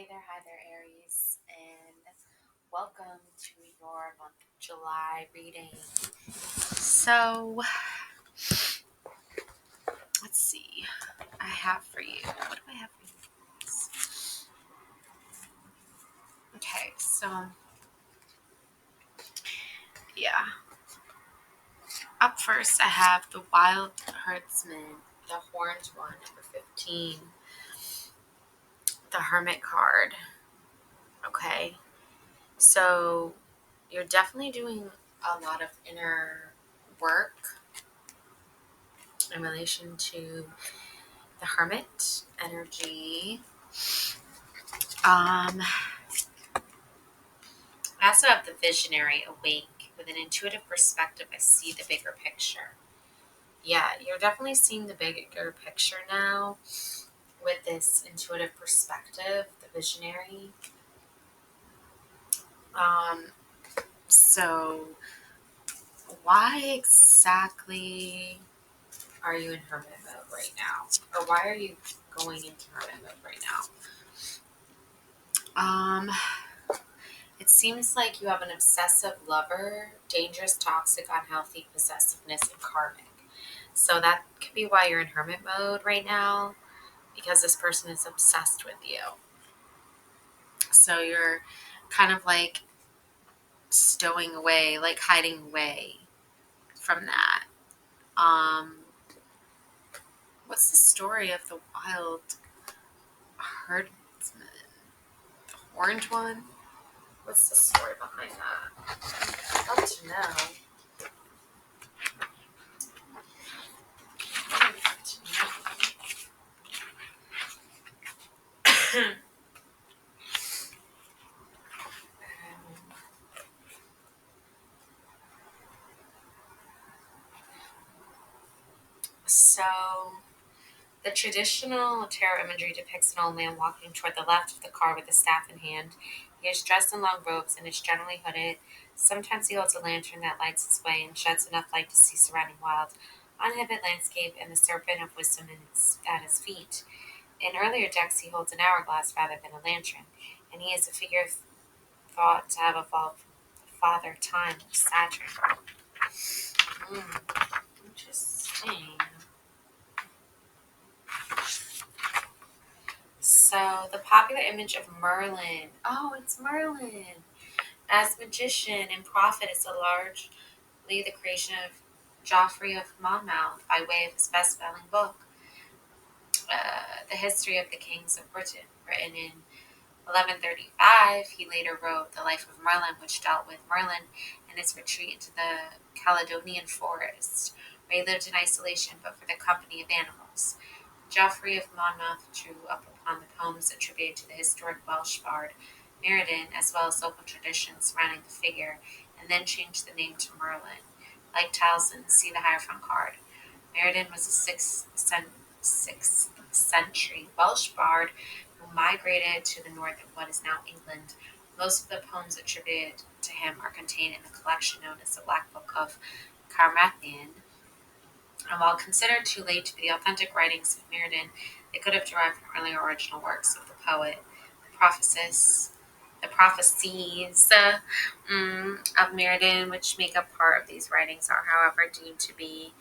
Hi there, Aries, and welcome to your month of July reading. So, let's see. I have for you. What do I have for you? Okay, so yeah. Up first, I have the Wild Herdsman, the Horned one, number 15, the Hermit card. Okay, so you're definitely doing a lot of inner work in relation to the Hermit energy. I also have the Visionary awake. With an intuitive perspective, I see the bigger picture. Yeah, you're definitely seeing the bigger picture now with this intuitive perspective, the Visionary. Um, so why exactly are you in Hermit mode right now? Or why are you going into Hermit mode right now? It seems like you have an obsessive lover, dangerous, toxic, unhealthy possessiveness, and karmic. So that could be why you're in hermit mode right now, because this person is obsessed with you. So you're kind of like stowing away, like hiding away from that. Um, what's the story of the wild herdsman? The orange one? What's the story behind that? I'd love to know. So, the traditional tarot imagery depicts an old man walking toward the left of the car with a staff in hand. He is dressed in long robes and is generally hooded. Sometimes he holds a lantern that lights his way and sheds enough light to see surrounding wild, uninhibited landscape and the serpent of wisdom at his feet. In earlier decks, he holds an hourglass rather than a lantern, and he is a figure thought to have evolved from Father Time or Saturn. Interesting. So, the popular image of Merlin. Oh, it's Merlin. As magician and prophet is largely the creation of Geoffrey of Monmouth by way of his best-selling book, The History of the Kings of Britain, written in 1135. He later wrote The Life of Merlin, which dealt with Merlin and his retreat into the Caledonian forest, where he lived in isolation but for the company of animals. Geoffrey of Monmouth drew up upon the poems attributed to the historic Welsh bard Merlin, as well as local traditions surrounding the figure, and then changed the name to Merlin. Like Towson, see the Hierophant card. Merlin was a 6th century Welsh bard who migrated to the north of what is now England. Most of the poems attributed to him are contained in the collection known as the Black Book of Carmarthen, and while considered too late to be the authentic writings of Merlin, they could have derived from earlier original works of the poet. The prophecies of Merlin, which make up part of these writings, are, however, deemed to be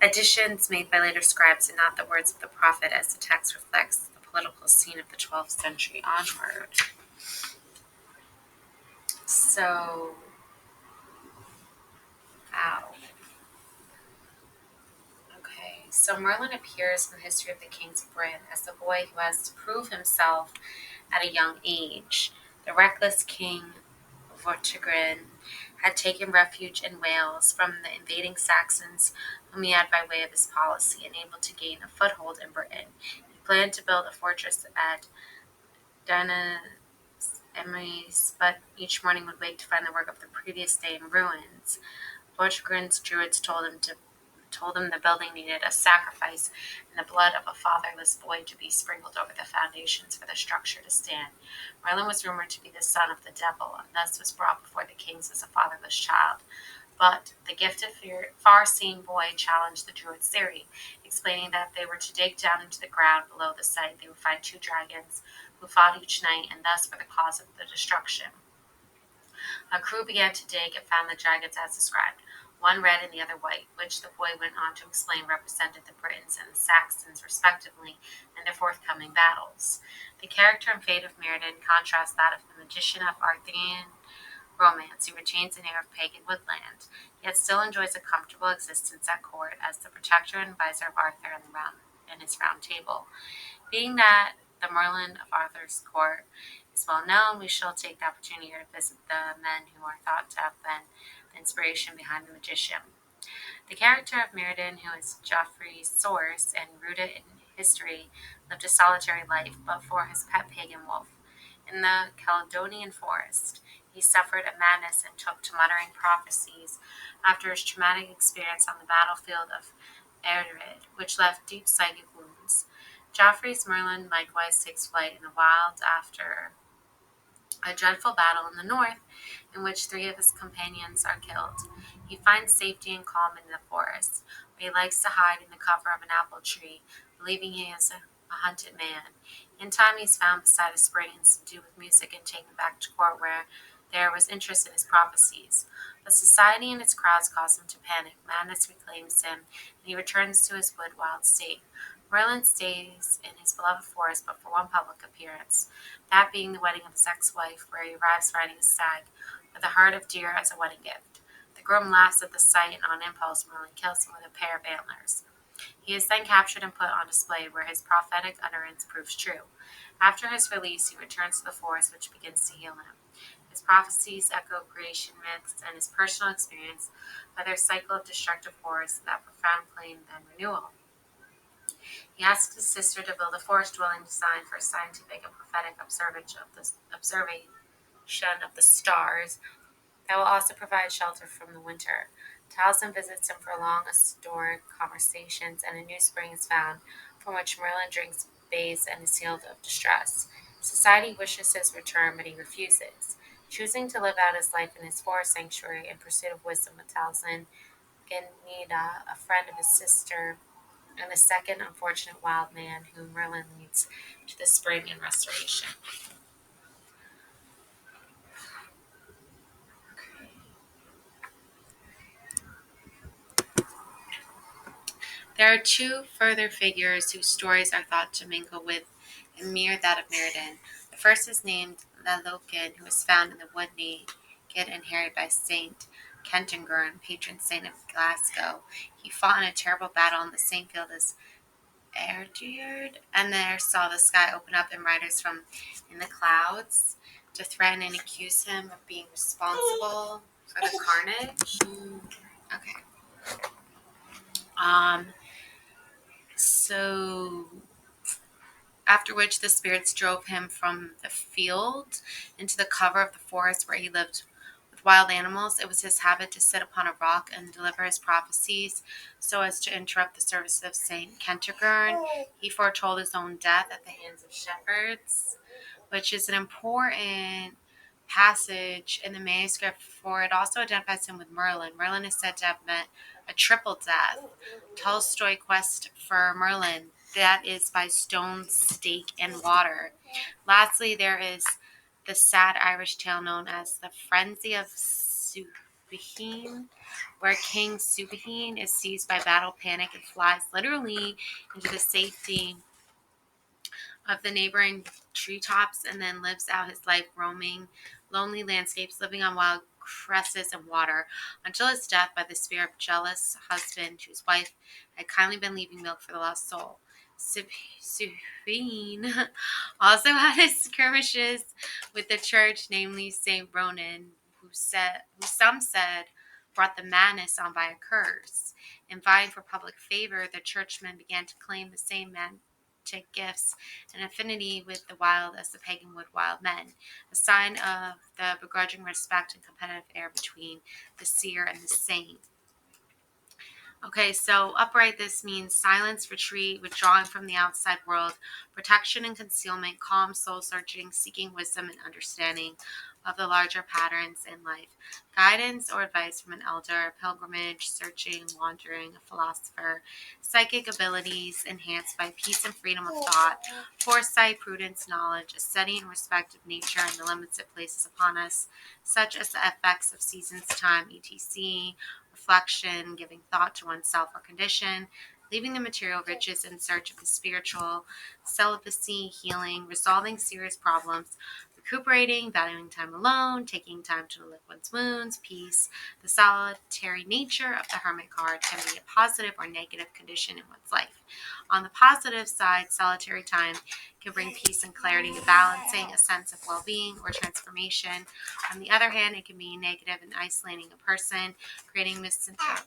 additions made by later scribes and not the words of the prophet, as the text reflects the political scene of the 12th century onward. So, wow. Okay, so Merlin appears in the history of the kings of Britain as the boy who has to prove himself at a young age. The reckless king Vortigern had taken refuge in Wales from the invading Saxons, whom he had by way of his policy, and able to gain a foothold in Britain. He planned to build a fortress at Emery's, but each morning would wake to find the work of the previous day in ruins. Vortigern's druids told him the building needed a sacrifice and the blood of a fatherless boy to be sprinkled over the foundations for the structure to stand. Merlin was rumored to be the son of the devil, and thus was brought before the kings as a fatherless child. But the gifted, far-seeing boy challenged the druid's theory, explaining that if they were to dig down into the ground below the site, they would find two dragons who fought each night and thus were the cause of the destruction. A crew began to dig and found the dragons as described, one red and the other white, which the boy went on to explain represented the Britons and the Saxons respectively in their forthcoming battles. The character and fate of Merlin contrasts that of the magician of Arthurian romance who retains an air of pagan woodland, yet still enjoys a comfortable existence at court as the protector and advisor of Arthur and his round table. Being that the Merlin of Arthur's court is well known, we shall take the opportunity here to visit the men who are thought to have been the inspiration behind the magician. The character of Merlin, who is Geoffrey's source and rooted in history, lived a solitary life but for his pet pagan wolf. In the Caledonian forest, he suffered a madness and took to muttering prophecies after his traumatic experience on the battlefield of Aries, which left deep psychic wounds. Geoffrey's Merlin likewise takes flight in the wild after a dreadful battle in the north, in which three of his companions are killed. He finds safety and calm in the forest, where he likes to hide in the cover of an apple tree, believing he is a hunted man. In time, he is found beside a spring and subdued with music and taken back to court, where there was interest in his prophecies. But society and its crowds cause him to panic. Madness reclaims him, and he returns to his wood wild state. Merlin stays in his beloved forest but for one public appearance, that being the wedding of his ex-wife, where he arrives riding a stag, with a herd of deer as a wedding gift. The groom laughs at the sight, and on impulse Merlin kills him with a pair of antlers. He is then captured and put on display, where his prophetic utterance proves true. After his release, he returns to the forest, which begins to heal him. His prophecies echo creation myths, and his personal experience by their cycle of destructive horrors that profound claim and renewal. He asks his sister to build a forest-dwelling design for scientific and prophetic observation of the stars that will also provide shelter from the winter. Taliesin visits him for long historic conversations, and a new spring is found, from which Merlin drinks, bathes, and is healed of distress. Society wishes his return, but he refuses. Choosing to live out his life in his forest sanctuary in pursuit of wisdom with Taliesin, Genida, a friend of his sister, and the second unfortunate wild man whom Merlin leads to the spring and restoration. There are two further figures whose stories are thought to mingle with and mirror that of Merlin. The first is named Lalokin, who was found in the wood naked and harried by Saint Kentigern, patron saint of Glasgow. He fought in a terrible battle in the same field as Erdiard, and there saw the sky open up and riders from in the clouds to threaten and accuse him of being responsible for the carnage. Okay. Um. So after which the spirits drove him from the field into the cover of the forest where he lived with wild animals. It was his habit to sit upon a rock and deliver his prophecies so as to interrupt the service of Saint Kentigern. He foretold his own death at the hands of shepherds, which is an important passage in the manuscript, for it also identifies him with Merlin. Merlin is said to have met a triple death. Tolstoy quest for Merlin, that is by stone, stake, and water. Lastly, there is the sad Irish tale known as the Frenzy of Subheen, where King Subheen is seized by battle panic and flies literally into the safety of the neighboring treetops and then lives out his life roaming lonely landscapes, living on wild cresses and water, until his death by the spear of jealous husband whose wife had kindly been leaving milk for the lost soul. Subheen also had his skirmishes with the church, namely Saint Ronan, who some said brought the madness on by a curse. In vying for public favor, the churchmen began to claim the same magic gifts and affinity with the wild as the pagan would wild men, a sign of the begrudging respect and competitive air between the seer and the saint. Okay, so upright, this means silence, retreat, withdrawing from the outside world, protection and concealment, calm, soul searching, seeking wisdom and understanding. of the larger patterns in life. Guidance or advice from an elder, pilgrimage, searching, wandering, a philosopher, psychic abilities enhanced by peace and freedom of thought, foresight, prudence, knowledge, a study and respect of nature and the limits it places upon us, such as the effects of seasons, time, etc., reflection, giving thought to oneself or condition, leaving the material riches in search of the spiritual, celibacy, healing, resolving serious problems, recuperating, valuing time alone, taking time to lick one's wounds, peace. The solitary nature of the Hermit card can be a positive or negative condition in one's life. On the positive side, solitary time can bring peace and clarity, balancing a sense of well-being or transformation. On the other hand, it can be negative and isolating a person, creating misanthropy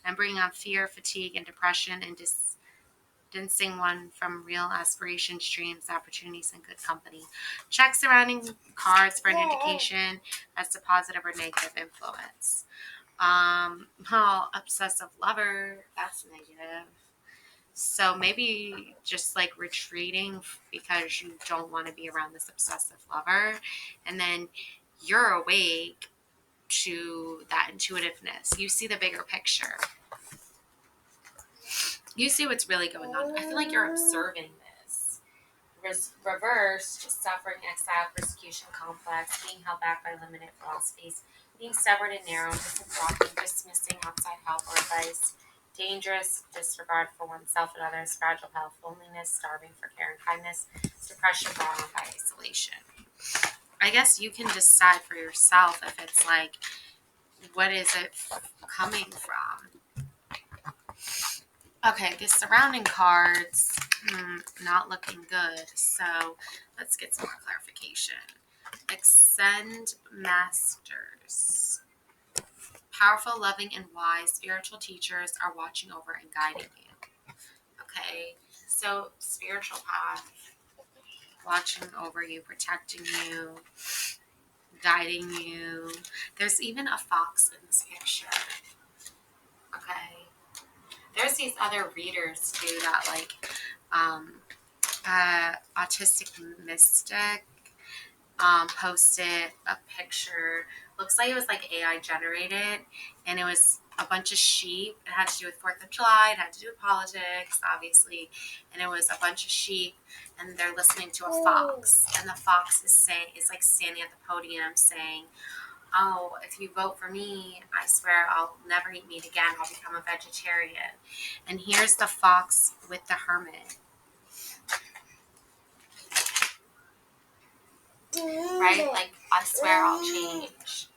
and bringing on fear, fatigue, and depression, and distancing one from real aspirations, dreams, opportunities, and good company. Check surrounding cards for an indication as to positive or negative influence. Obsessive lover, that's negative. So maybe just like retreating because you don't want to be around this obsessive lover, and then you're awake to that intuitiveness. You see the bigger picture. You see what's really going on. I feel like you're observing this. Reversed, suffering, exile, persecution, complex, being held back by limited philosophies, being stubborn and narrow, dismissing outside help or advice, dangerous, disregard for oneself and others, fragile health, loneliness, starving for care and kindness, depression brought on by isolation. I guess you can decide for yourself if it's like, what is it coming from? Okay, the surrounding cards, not looking good. So let's get some more clarification. Ascend Masters. Powerful, loving, and wise spiritual teachers are watching over and guiding you. Okay, so spiritual path, watching over you, protecting you, guiding you. There's even a fox in this picture. Okay. There's these other readers too that like autistic mystic posted a picture. Looks like it was like AI generated, and it was a bunch of sheep. It had to do with 4th of July. It had to do with politics, obviously, and it was a bunch of sheep, and they're listening to a fox, and the fox is like standing at the podium saying, "Oh, if you vote for me, I swear I'll never eat meat again. I'll become a vegetarian." And here's the fox with the hermit. Right? Like, I swear I'll change.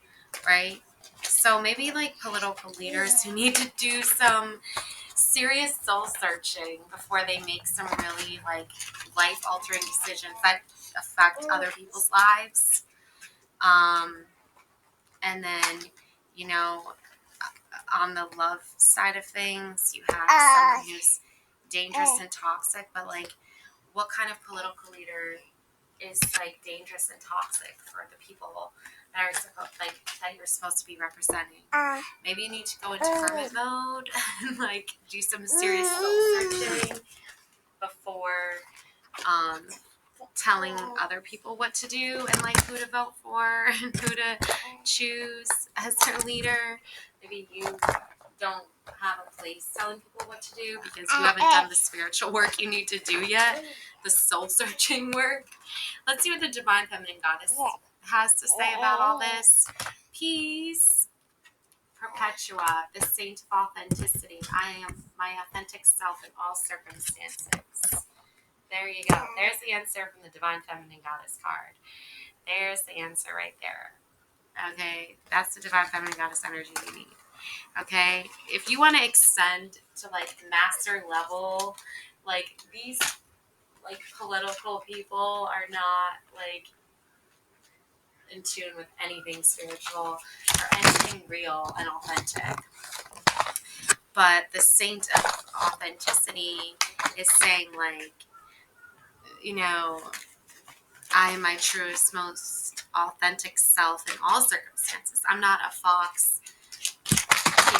Right? So maybe like political leaders who need to do some serious soul searching before they make some really like life altering decisions that affect other people's lives. And then, you know, on the love side of things, you have someone who's dangerous and toxic, but like, what kind of political leader is like dangerous and toxic for the people that are that you're supposed to be representing? Maybe you need to go into hermit mode and like do some serious soul searching before telling other people what to do and like who to vote for and who to choose as their leader. Maybe you don't have a place telling people what to do because you haven't done the spiritual work you need to do yet, the soul searching work. Let's see what the Divine Feminine Goddess has to say about all this. Peace. Perpetua, the saint of authenticity. I am my authentic self in all circumstances. There you go. There's the answer from the Divine Feminine Goddess card. There's the answer right there. Okay, that's the Divine Feminine Goddess energy you need. Okay, if you want to extend to like master level, like these like political people are not like in tune with anything spiritual or anything real and authentic. But the saint of authenticity is saying like, you know, I am my truest, most authentic self in all circumstances. I'm not a fox, you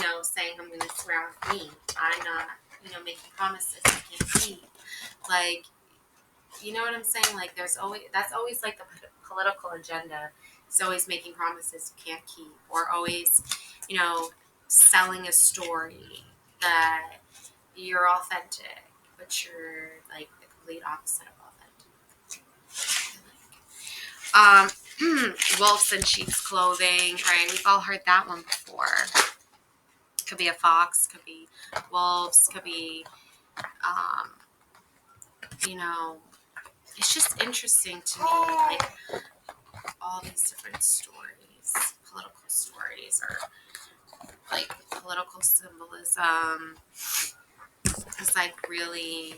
know, saying I'm going to swear off me. I'm not, you know, making promises I can't keep. Like, you know what I'm saying? Like, that's always like the political agenda. He's always making promises he can't keep, or always, selling a story that you're authentic, but you're like the complete opposite of authentic. Wolves in sheep's clothing, right? We've all heard that one before. Could be a fox, could be wolves, could be, it's just interesting to me, like all these different stories, political stories, or like political symbolism is like really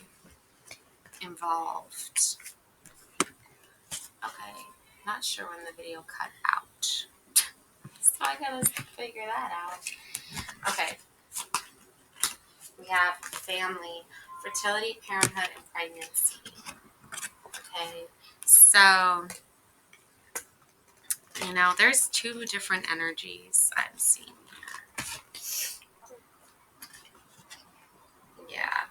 involved. Okay, not sure when the video cut out, so I gotta figure that out. Okay, we have family, fertility, parenthood, and pregnancy. Okay, so there's two different energies I'm seeing here. Yeah,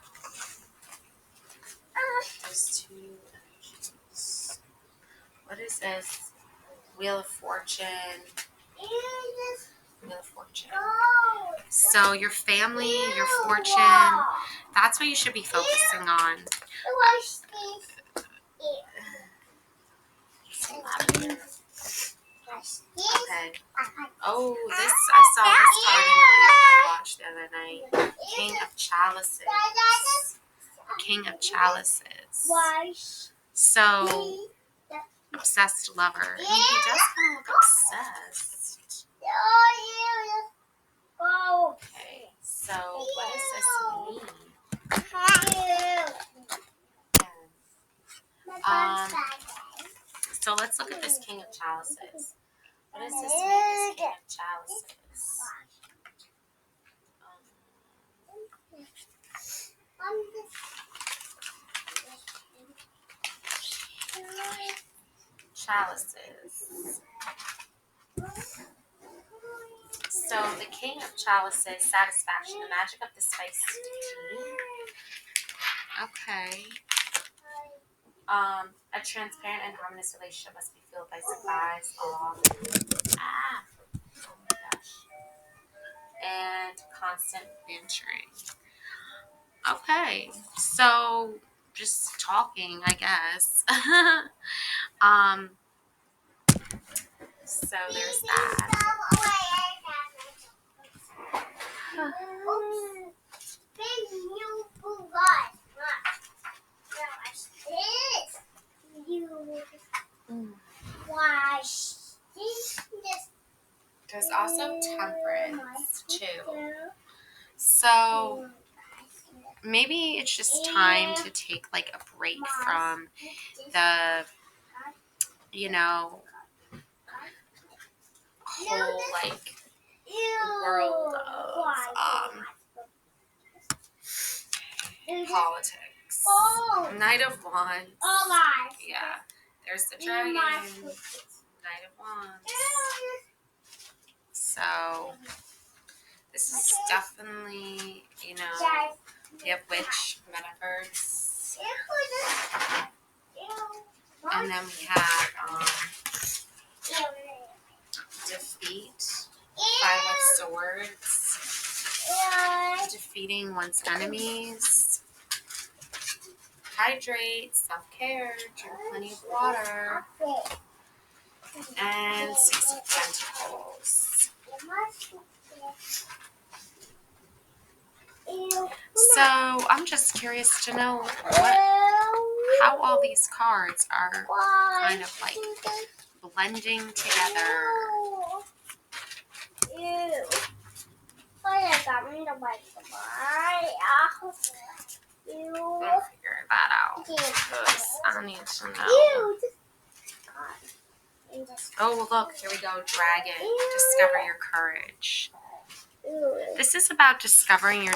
there's two energies. What is this? Wheel of Fortune. Wheel of Fortune. So your family, your fortune, that's what you should be focusing on. Okay. Oh, I saw this card in the video I watched the other night. King of Chalices. King of Chalices. So, obsessed lover. I mean, he does kind of look obsessed. Okay, so what does this mean? So let's look at this King of Chalices. What does this mean, this King of Chalices? Chalices. So the King of Chalices, satisfaction, the magic of the spiced tea. Okay. A transparent and harmonious relationship must be fueled by surprise, awe, oh my gosh, and constant bantering. Okay, so just talking, I guess. So there's that. There's also temperance too. So maybe it's just time to take like a break from the, whole like world of politics. Knight of Wands. Yeah. There's the dragon. Knight of Wands. So this is definitely, we have Witch, Metaverse. And then we have Defeat, Five of Swords, defeating one's enemies, hydrate, self-care, drink plenty of water, and Six of Pentacles. So I'm just curious to know how all these cards are kind of like blending together. We'll figure that out, because I need to know. Oh, look, here we go, Dragon. Discover your courage. This is about discovering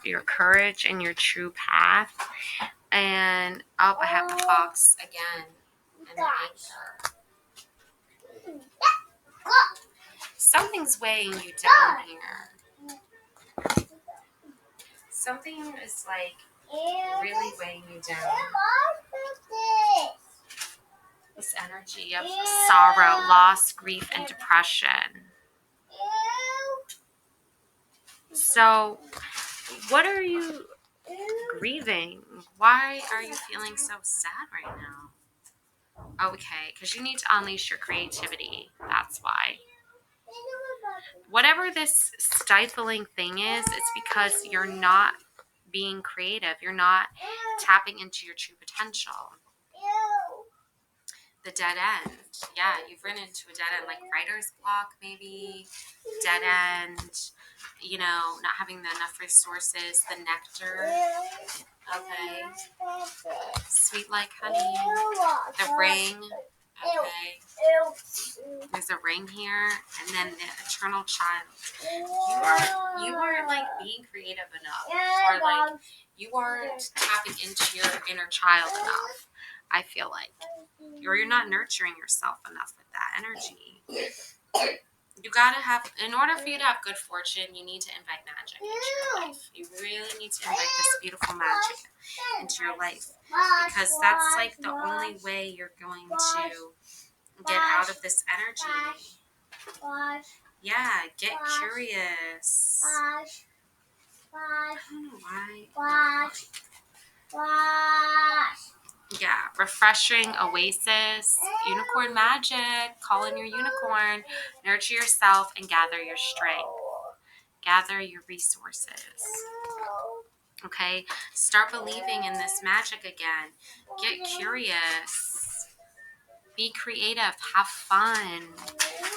your courage and your true path. And I have the fox again and the anchor. Something's weighing you down here. Something is like really weighing you down. This energy of sorrow, loss, grief, and depression. So, what are you grieving? Why are you feeling so sad right now? Okay, because you need to unleash your creativity. That's why. Whatever this stifling thing is, it's because you're not being creative. You're not tapping into your true potential. The dead end. Yeah, you've run into a dead end, like writer's block, maybe. Dead end. You know, not having enough resources. The nectar. Okay. Sweet like honey. The ring. Okay. There's a ring here, and then the eternal child. You aren't like being creative enough, or like you aren't tapping into your inner child enough. I feel like, or you're not nurturing yourself enough with that energy. You gotta have, in order for you to have good fortune, you need to invite magic into your life. You really need to invite this beautiful magic into your life, because that's like the only way you're going to get out of this energy. Yeah, get curious. I don't know why. Yeah, refreshing oasis, unicorn magic, call in your unicorn, nurture yourself, and gather your strength. Gather your resources. Okay, start believing in this magic again. Get curious. Be creative. Have fun.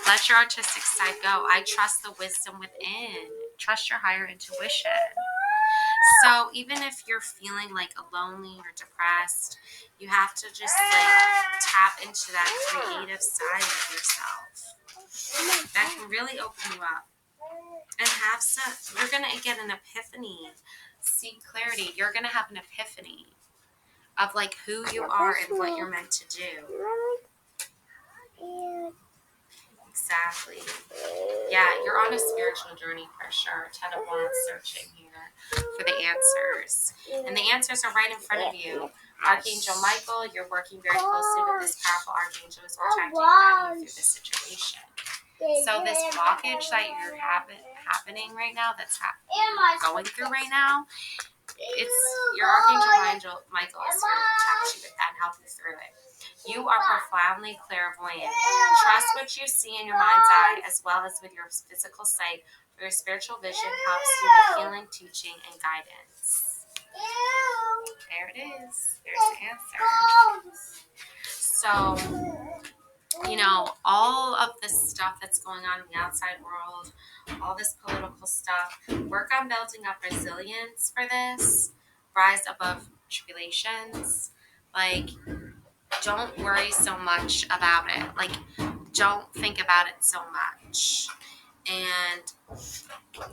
Let your artistic side go. I trust the wisdom within. Trust your higher intuition. So even if you're feeling like lonely or depressed, you have to just like tap into that creative side of yourself. That can really open you up. And have some, you're going to get an epiphany. See clarity. You're going to have an epiphany of like who you are and what you're meant to do. Exactly. Yeah, you're on a spiritual journey for sure. 10 of Wands searching here for the answers. And the answers are right in front of you. Archangel Michael, you're working very closely with this powerful archangel who's protecting you through this situation. So this blockage that you're happening right now, that's going through right now, it's your Archangel Michael is here to protect you with that and help you through it. You are profoundly clairvoyant. Trust what you see in your mind's eye as well as with your physical sight, for your spiritual vision helps you with healing, teaching, and guidance. There it is. There's the answer. So, you know, all of this stuff that's going on in the outside world, all this political stuff, work on building up resilience for this. Rise above tribulations. Like, don't worry so much about it. Like, don't think about it so much. And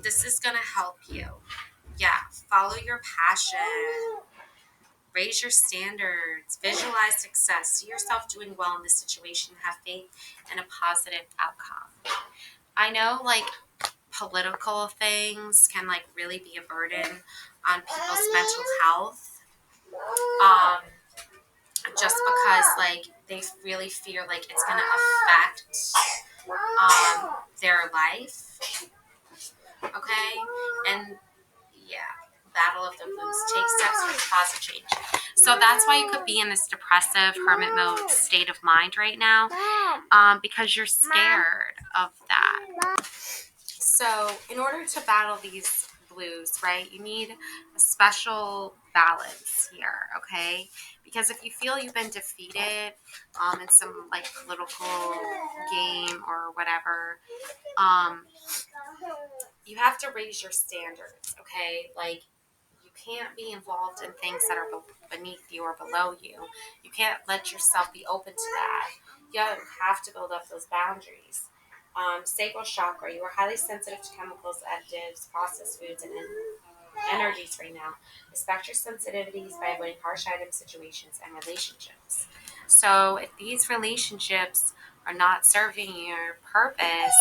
this is going to help you. Yeah, follow your passion. Raise your standards. Visualize success. See yourself doing well in this situation. Have faith in a positive outcome. I know, like, political things can, like, really be a burden on people's mental health. Just because, like, they really fear like it's going to affect their life. Okay? And yeah, battle of the blues. Take steps for positive change. So that's why you could be in this depressive hermit mode state of mind right now, because you're scared of that. So in order to battle these blues, right, you need a special balance here, okay? Because if you feel you've been defeated in some like political game or whatever, you have to raise your standards, okay? Like, you can't be involved in things that are beneath you or below you. You can't let yourself be open to that. You have to build up those boundaries. Sacral chakra, you are highly sensitive to chemicals, additives, processed foods, and energies right now. Respect your sensitivities by avoiding harsh items, situations, and relationships. So if these relationships are not serving your purpose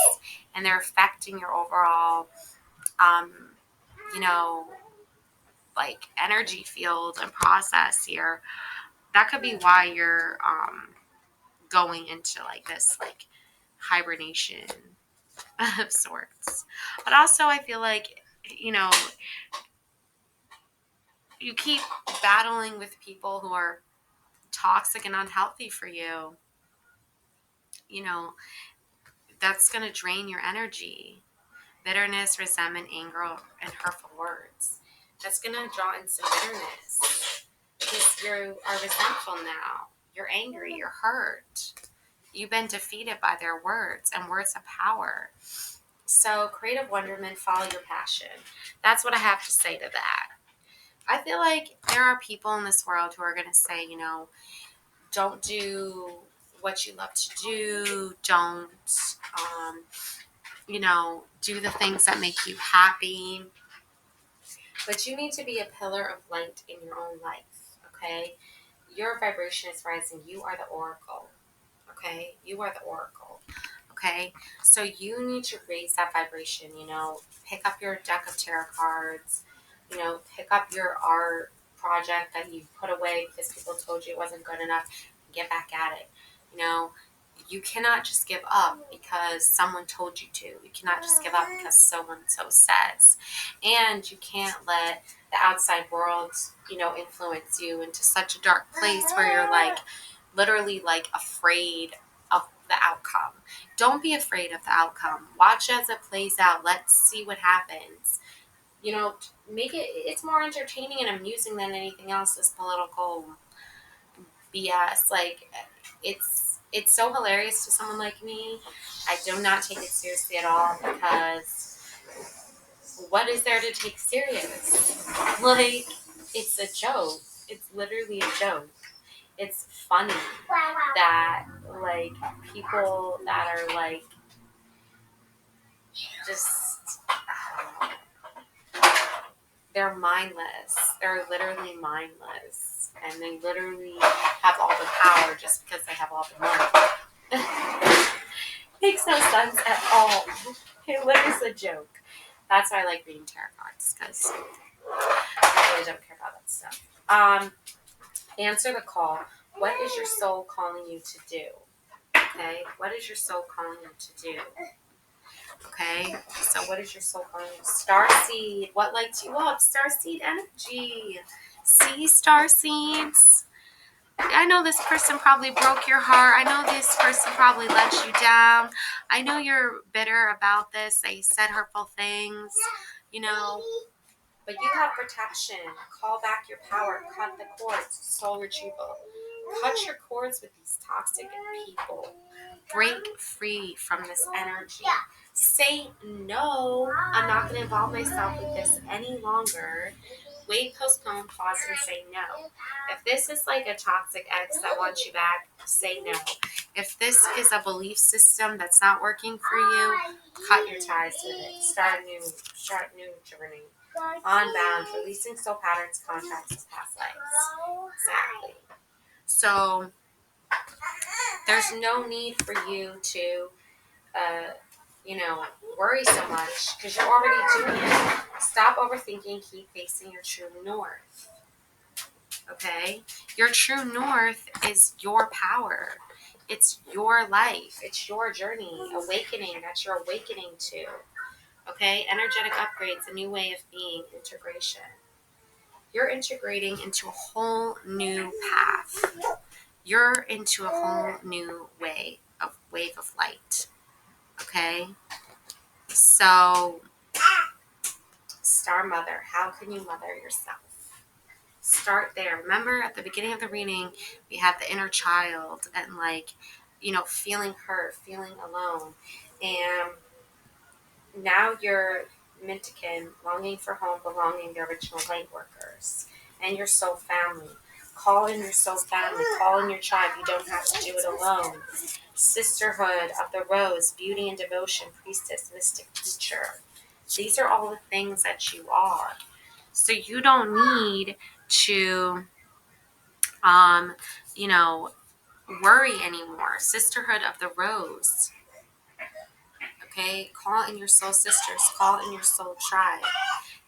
and they're affecting your overall, you know, like energy field and process here, that could be why you're going into like this like hibernation of sorts. But also I feel like, you know, you keep battling with people who are toxic and unhealthy for you, you know, that's going to drain your energy. Bitterness, resentment, anger, and hurtful words. That's going to draw in some bitterness because you are resentful now. You're angry. You're hurt. You've been defeated by their words, and words have power. So creative wonderment, follow your passion. That's what I have to say to that. I feel like there are people in this world who are going to say, you know, don't do what you love to do. Don't, you know, do the things that make you happy. But you need to be a pillar of light in your own life, okay? Your vibration is rising. You are the oracle, okay? You are the oracle, okay? So you need to raise that vibration, you know. Pick up your deck of tarot cards, you know, pick up your art project that you put away because people told you it wasn't good enough. Get back at it, you know. You cannot just give up because someone told you to. You cannot just give up because so-and-so says. And you can't let the outside world, you know, influence you into such a dark place where you're like literally like afraid of the outcome. Don't be afraid of the outcome. Watch as it plays out. Let's see what happens. You know, make it, it's more entertaining and amusing than anything else, this political BS. Like, it's so hilarious to someone like me. I do not take it seriously at all because what is there to take serious? Like, it's a joke. It's literally a joke. It's funny that like people that are like just they're mindless. They're literally mindless, and they literally have all the power just because they have all the money. Makes no sense at all. It was a joke. That's why I like reading tarot cards, because I really don't care about that stuff. Answer the call. What is your soul calling you to do? Okay? What is your soul calling you to do? Okay? So what is your soul calling you? Starseed. What lights you up? Starseed energy. See, starseeds? I know this person probably broke your heart. I know this person probably let you down. I know you're bitter about this. They said hurtful things, you know. But you have protection. Call back your power. Cut the cords. Soul retrieval. Cut your cords with these toxic people. Break free from this energy. Say no. I'm not going to involve myself with this any longer. Wait, postpone, pause, and say no. If this is like a toxic ex that wants you back, say no. If this is a belief system that's not working for you, cut your ties with it. Start a new journey. Unbound, releasing soul patterns, contracts, and past lives. Exactly. So there's no need for you to, you know, worry so much because you're already doing it. Stop overthinking. Keep facing your true north. Okay? Your true north is your power. It's your life. It's your journey. Awakening. That's your awakening to. Okay? Energetic upgrades, a new way of being, integration. You're integrating into a whole new path. You're into a whole new wave of light. Okay? So, Star Mother, how can you mother yourself? Start there. Remember at the beginning of the reading, we had the inner child and like, you know, feeling hurt, feeling alone. And now you're Mintikin, longing for home, belonging the original light workers. And your soul family. Call in your soul family. Call in your tribe. You don't have to do it alone. Sisterhood of the Rose, beauty and devotion, priestess, mystic teacher. These are all the things that you are. So you don't need to, you know, worry anymore. Sisterhood of the Rose. Okay? Call in your soul sisters. Call in your soul tribe.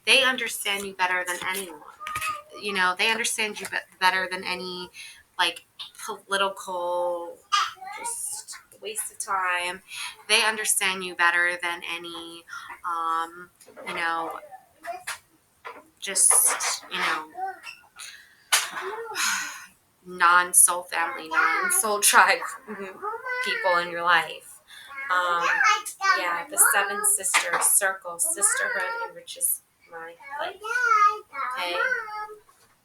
They understand you better than anyone. You know, they understand you better than any, like, political, just a waste of time. They understand you better than any, you know, just, non-soul family, non-soul tribe people in your life. Yeah, the seven sisters circle. Sisterhood enriches my life. Okay?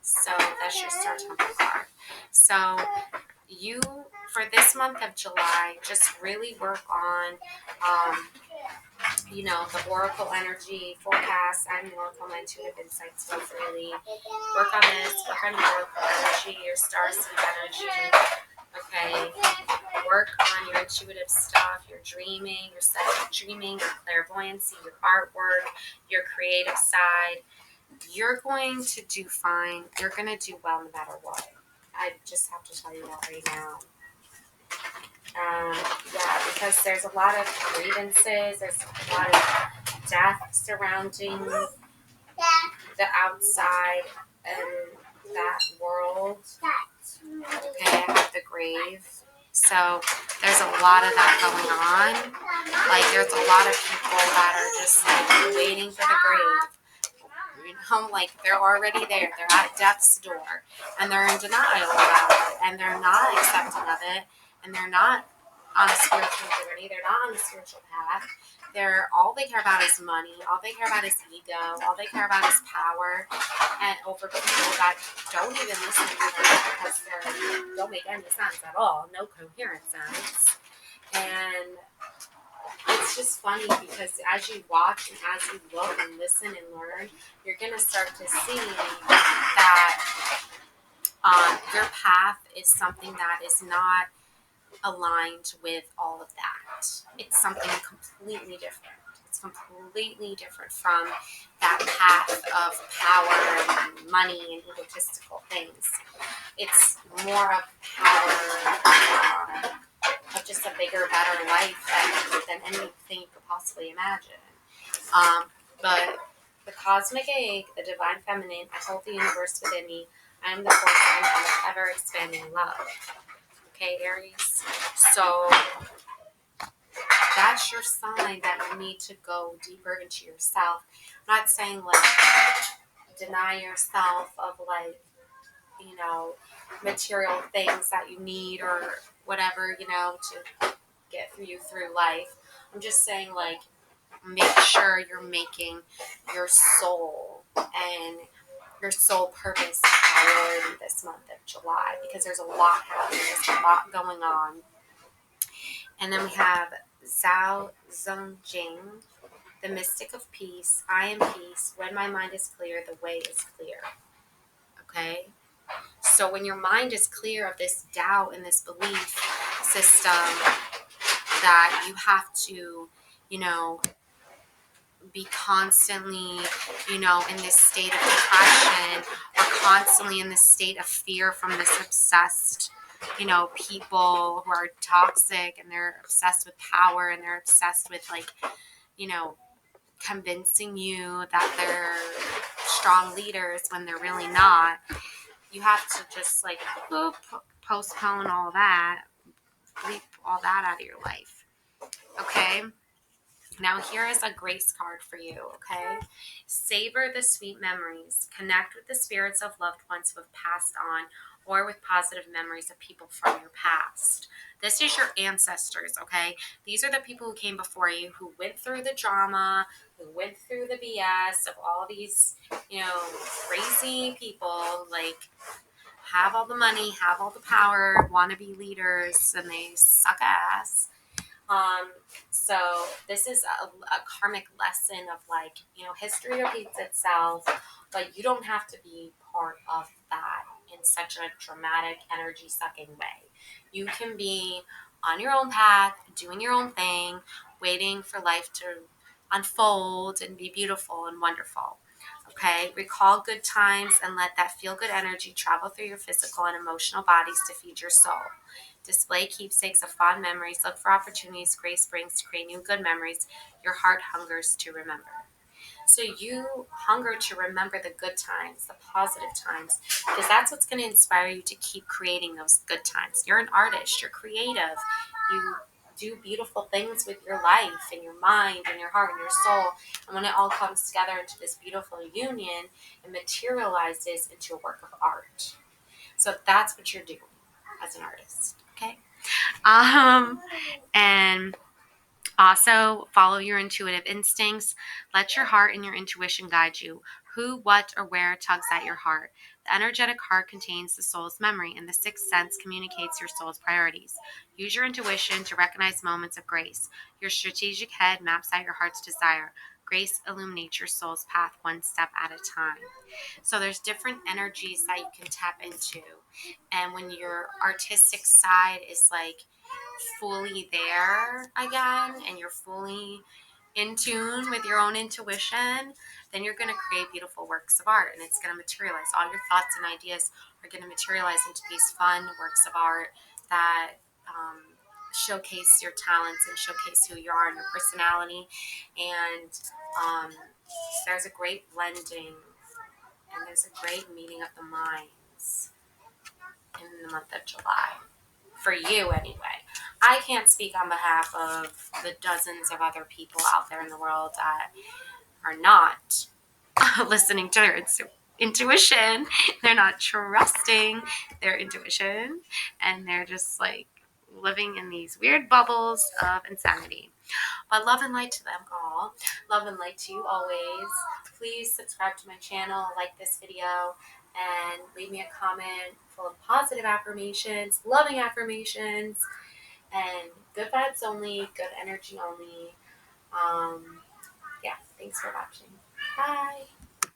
So that's your star temple card. So you, for this month of July, just really work on, the oracle energy forecast and the oracle intuitive insights. Go freely. Work on this. Work on your oracle energy, your star seed energy. Okay. Work on your intuitive stuff, your dreaming, your psychic dreaming, your clairvoyancy, your artwork, your creative side. You're going to do fine. You're going to do well no matter what. I just have to tell you that right now. Yeah, because there's a lot of grievances, there's a lot of death surrounding the outside and that world. Okay, I have the grave. So there's a lot of that going on. Like there's a lot of people that are just like waiting for the grave. Like they're already there. They're at death's door. And they're in denial about it. And they're not accepting of it. And they're not on a spiritual journey. They're not on a spiritual path. All they care about is money. All they care about is ego. All they care about is power. And over people that don't even listen to them because they don't make any sense at all. No coherent sense. And it's just funny because as you watch and as you look and listen and learn, you're going to start to see that your path is something that is not aligned with all of that. It's something completely different. It's completely different from that path of power and money and egotistical things. It's more of power, of just a bigger, better life than anything you could possibly imagine. But the cosmic egg, the divine feminine, I hold the universe within me. I am the force of ever expanding love. Okay, Aries? So that's your sign that you need to go deeper into yourself. I'm not saying like deny yourself of like, material things that you need or whatever, to get you through life. I'm just saying like make sure you're making your soul and your soul purpose priority this month of July because there's a lot happening, there's a lot going on. And then we have Zhao Zhengjing, the mystic of peace. I am peace. When my mind is clear, the way is clear. Okay? So when your mind is clear of this doubt and this belief system that you have to, be constantly, in this state of depression or constantly in this state of fear from this obsessed, people who are toxic and they're obsessed with power and they're obsessed with like, convincing you that they're strong leaders when they're really not. You have to just like postpone all that, leave all that out of your life. Okay? Now here is a grace card for you, okay? Savor the sweet memories. Connect with the spirits of loved ones who have passed on or with positive memories of people from your past. This is your ancestors, okay? These are the people who came before you, who went through the drama, who went through the BS of all these, crazy people, like have all the money, have all the power, want to be leaders, and they suck ass. So this is a karmic lesson of like, history repeats itself, but you don't have to be part of that in such a dramatic, energy sucking way. You can be on your own path, doing your own thing, waiting for life to unfold and be beautiful and wonderful. Okay, recall good times and let that feel good energy travel through your physical and emotional bodies to feed your soul. Display keepsakes of fond memories. Look for opportunities grace brings to create new good memories your heart hungers to remember. So you hunger to remember the good times, the positive times, because that's what's going to inspire you to keep creating those good times. You're an artist, you're creative, you do beautiful things with your life and your mind and your heart and your soul. And when it all comes together into this beautiful union, it materializes into a work of art. So that's what you're doing as an artist. Okay. And also, follow your intuitive instincts. Let your heart and your intuition guide you. Who, what, or where tugs at your heart. The energetic heart contains the soul's memory, and the sixth sense communicates your soul's priorities. Use your intuition to recognize moments of grace. Your strategic head maps out your heart's desire. Grace illuminates your soul's path one step at a time. So there's different energies that you can tap into. And when your artistic side is like fully there again and you're fully in tune with your own intuition, then you're going to create beautiful works of art and it's going to materialize. All your thoughts and ideas are going to materialize into these fun works of art that showcase your talents and showcase who you are and your personality. And um, there's a great blending and there's a great meeting of the minds in the month of July. For you, anyway. I can't speak on behalf of the dozens of other people out there in the world that are not listening to their intuition. They're not trusting their intuition. And they're just like living in these weird bubbles of insanity. But love and light to them all. Love and light to you always. Please subscribe to my channel, like this video, and leave me a comment full of positive affirmations, loving affirmations, and good vibes only, good energy only. Yeah, thanks for watching. Bye.